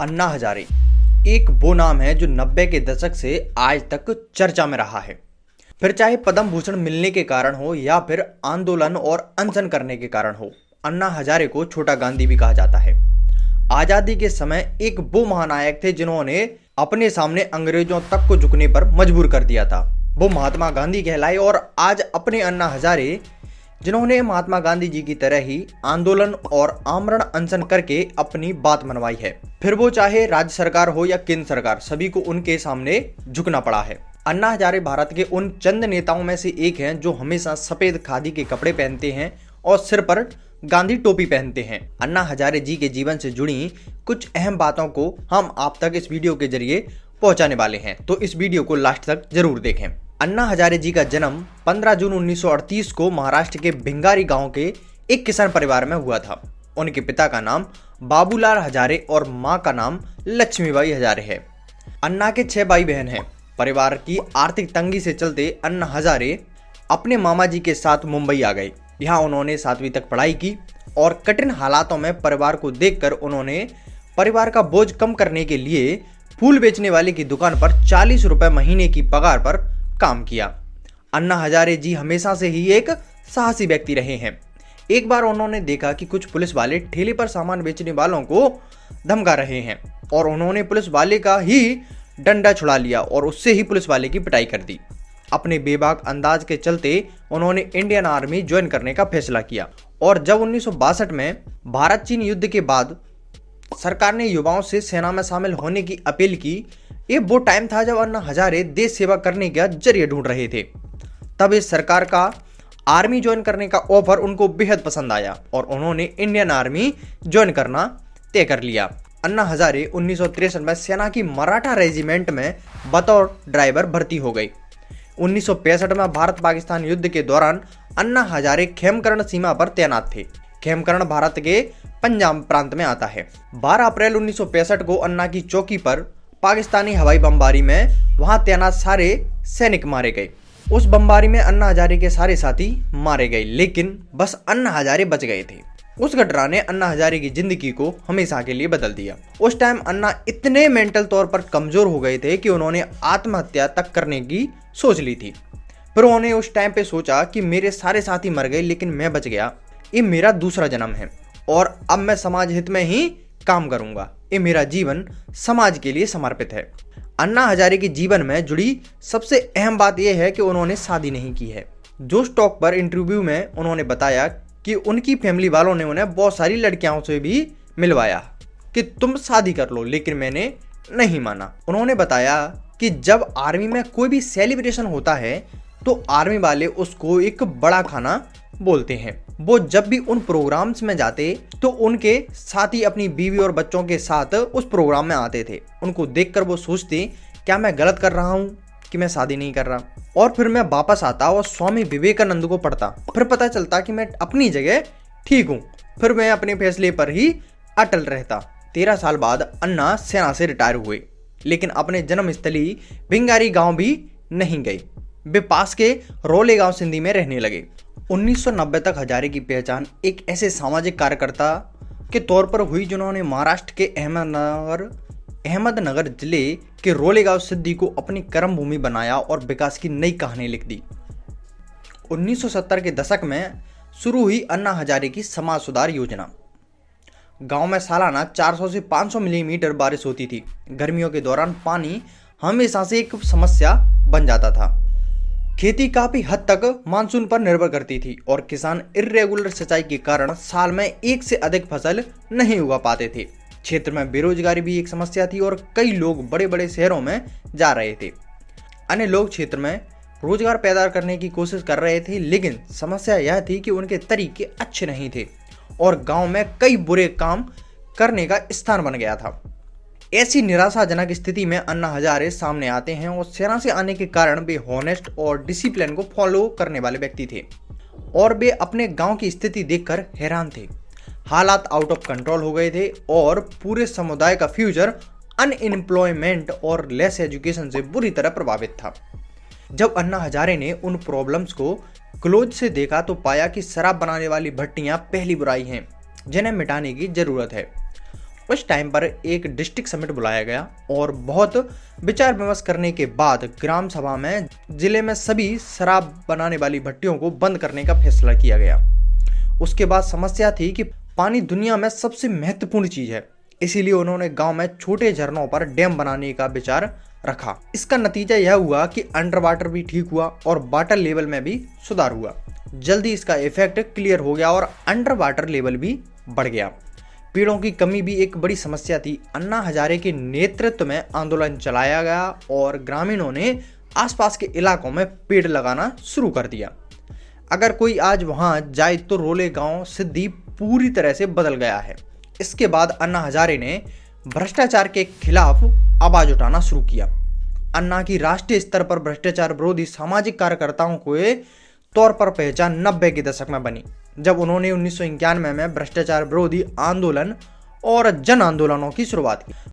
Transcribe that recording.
अन्ना हजारे एक वो नाम है जो 90 के दशक से आज तक चर्चा में रहा है। फिर चाहे पद्म भूषण मिलने के कारण हो या फिर आंदोलन और अनशन करने के कारण हो, अन्ना हजारे को छोटा गांधी भी कहा जाता है। आजादी के समय एक वो महानायक थे जिन्होंने अपने सामने अंग्रेजों तक को झुकने पर मजबूर कर दिया था। वो महात्मा गांधी कहलाए और आज अपने अन्ना हजारे जिन्होंने महात्मा गांधी जी की तरह ही आंदोलन और आमरण अनशन करके अपनी बात मनवाई है। फिर वो चाहे राज्य सरकार हो या केंद्र सरकार, सभी को उनके सामने झुकना पड़ा है। अन्ना हजारे भारत के उन चंद नेताओं में से एक हैं जो हमेशा सफेद खादी के कपड़े पहनते हैं और सिर पर गांधी टोपी पहनते हैं। अन्ना हजारे जी के जीवन से जुड़ी कुछ अहम बातों को हम आप तक इस वीडियो के जरिए पहुंचाने वाले हैं, तो इस वीडियो को लास्ट तक जरूर देखें। अन्ना हजारे जी का जन्म 15 जून 1938 को महाराष्ट्र के भिंगारी गांव के एक किसान परिवार में हुआ था। उनके पिता का नाम बाबूलाल हजारे और मां का नाम लक्ष्मीबाई हजारे है। अन्ना के 6 भाई बहन हैं। परिवार की आर्थिक तंगी से चलते अन्ना हजारे अपने मामा जी के साथ मुंबई आ गए। यहाँ उन्होंने 7वीं तक पढ़ाई की और कठिन हालातों में परिवार को देखकर उन्होंने परिवार का बोझ कम करने के लिए फूल बेचने वाले की दुकान पर 40 रुपए महीने की पगार पर काम किया। अन्ना हजारे जी हमेशा से ही एक साहसी व्यक्ति रहे हैं। एक बार उन्होंने देखा कि कुछ पुलिस वाले ठेले पर सामान बेचने वालों को धमका रहे हैं और उन्होंने पुलिस वाले का ही डंडा छुड़ा लिया और उससे ही पुलिस वाले की पिटाई कर दी। अपने बेबाक अंदाज के चलते उन्होंने इंडियन आर्मी ज्वाइन करने का फैसला किया और जब 1962 में भारत चीन युद्ध के बाद सरकार ने युवाओं से सेना में शामिल होने की अपील की, ये वो टाइम था जब अन्ना हजारे देश सेवा करने का जरिए ढूंढ रहे थे। तब इस सरकार का आर्मी ज्वाइन करने का ऑफर उनको बेहद पसंद आया और उन्होंने इंडियन आर्मी ज्वाइन करना तय कर लिया। अन्ना हजारे 1963 में सेना की मराठा रेजिमेंट में बतौर ड्राइवर भर्ती हो गई। 1965 में भारत पाकिस्तान युद्ध के दौरान अन्ना हजारे खेमकरण सीमा पर तैनात थे। खेमकरण भारत के पंजाब प्रांत में आता है। 12 अप्रैल 1965 को अन्ना की चौकी पर पाकिस्तानी हवाई बमबारी में वहां तैनात सारे सैनिक मारे गए। उस बमबारी में अन्ना हजारे के सारे साथी मारे गए, लेकिन बस अन्ना हजारे बच गए थे। उस घटना ने अन्ना हजारे की जिंदगी को हमेशा के लिए बदल दिया। उस टाइम अन्ना इतने मेंटल तौर पर कमजोर हो गए थे कि उन्होंने आत्महत्या तक करने की सोच ली थी। फिर उन्होंने उस टाइम पे सोचा कि मेरे सारे साथी मर गए लेकिन मैं बच गया, ये मेरा दूसरा जन्म है और अब मैं समाज हित में ही काम करूंगा। ये मेरा जीवन समाज के लिए समर्पित है। अन्ना हजारे के जीवन में जुड़ी सबसे अहम बात यह है कि उन्होंने शादी नहीं की है। जो स्टॉक पर इंटरव्यू में उन्होंने बताया कि उनकी फैमिली वालों ने उन्हें बहुत सारी लड़कियों से भी मिलवाया कि तुम शादी कर लो, लेकिन मैंने नहीं माना। उन्होंने बताया कि जब आर्मी में कोई भी सेलिब्रेशन होता है तो आर्मी वाले उसको एक बड़ा खाना बोलते हैं। वो जब भी उन प्रोग्राम्स में जाते तो उनके साथी अपनी बीवी और बच्चों के साथ उस प्रोग्राम में आते थे। उनको देखकर वो सोचते क्या मैं गलत कर रहा हूँ कि मैं शादी नहीं कर रहा। और फिर मैं वापस आता और स्वामी विवेकानंद को पढ़ता, फिर पता चलता कि मैं अपनी जगह ठीक हूँ। फिर मैं अपने फैसले पर ही अटल रहता। 13 साल बाद अन्ना सेना से रिटायर हुए, लेकिन अपने जन्मस्थली भिंगारी गांव भी नहीं गए। वे पास के रोले गांव सिंधी में रहने लगे। 1990 तक हजारे की पहचान एक ऐसे सामाजिक कार्यकर्ता के तौर पर हुई जिन्होंने महाराष्ट्र के अहमदनगर जिले के रोलेगांव सिद्धि को अपनी कर्म भूमि बनाया और विकास की नई कहानी लिख दी। 1970 के दशक में शुरू हुई अन्ना हजारे की समाज सुधार योजना। गांव में सालाना 400 से 500 मिलीमीटर बारिश होती थी। गर्मियों के दौरान पानी हमेशा से एक समस्या बन जाता था। खेती काफी हद तक मानसून पर निर्भर करती थी और किसान इर्रेगुलर सिंचाई के कारण साल में एक से अधिक फसल नहीं उगा पाते थे। क्षेत्र में बेरोजगारी भी एक समस्या थी और कई लोग बड़े बड़े शहरों में जा रहे थे। अन्य लोग क्षेत्र में रोजगार पैदा करने की कोशिश कर रहे थे, लेकिन समस्या यह थी कि उनके तरीके अच्छे नहीं थे और गांव में कई बुरे काम करने का स्थान बन गया था। ऐसी निराशाजनक स्थिति में अन्ना हजारे सामने आते हैं और सेना से आने के कारण वे हॉनेस्ट और डिसिप्लिन को फॉलो करने वाले व्यक्ति थे और वे अपने गांव की स्थिति देखकर हैरान थे। हालात आउट ऑफ कंट्रोल हो गए थे और पूरे समुदाय का फ्यूचर अनएम्प्लॉयमेंट और लेस एजुकेशन से बुरी तरह प्रभावित था। जब अन्ना हजारे ने उन प्रॉब्लम्स को क्लोज से देखा तो पाया कि शराब बनाने वाली भट्टियां पहली बुराई हैं जिन्हें मिटाने की जरूरत है उस टाइम पर एक डिस्ट्रिक्ट समिट बुलाया गया और बहुत विचार विमर्श करने के बाद ग्राम सभा में जिले में सभी शराब बनाने वाली भट्टियों को बंद करने का फैसला किया गया। उसके बाद समस्या थी कि पानी दुनिया में सबसे महत्वपूर्ण चीज है, इसीलिए उन्होंने गांव में छोटे झरनों पर डैम बनाने का विचार रखा। इसका नतीजा यह हुआ कि अंडर वाटर भी ठीक हुआ और वाटर लेवल में भी सुधार हुआ। जल्दी इसका इफेक्ट क्लियर हो गया और अंडर वाटर लेवल भी बढ़ गया। पेड़ों की कमी भी एक बड़ी समस्या थी। अन्ना हजारे के नेतृत्व में आंदोलन चलाया गया और ग्रामीणों ने आसपास के इलाकों में पेड़ लगाना शुरू कर दिया। अगर कोई आज वहां जाए तो रोले गांव सिद्धि पूरी तरह से बदल गया है। इसके बाद अन्ना हजारे ने भ्रष्टाचार के खिलाफ आवाज उठाना शुरू किया। अन्ना की राष्ट्रीय स्तर पर भ्रष्टाचार विरोधी सामाजिक कार्यकर्ताओं के तौर पर पहचान 90 के दशक में बनी, जब उन्होंने 1991 में भ्रष्टाचार विरोधी आंदोलन और जन आंदोलनों की शुरुआत की।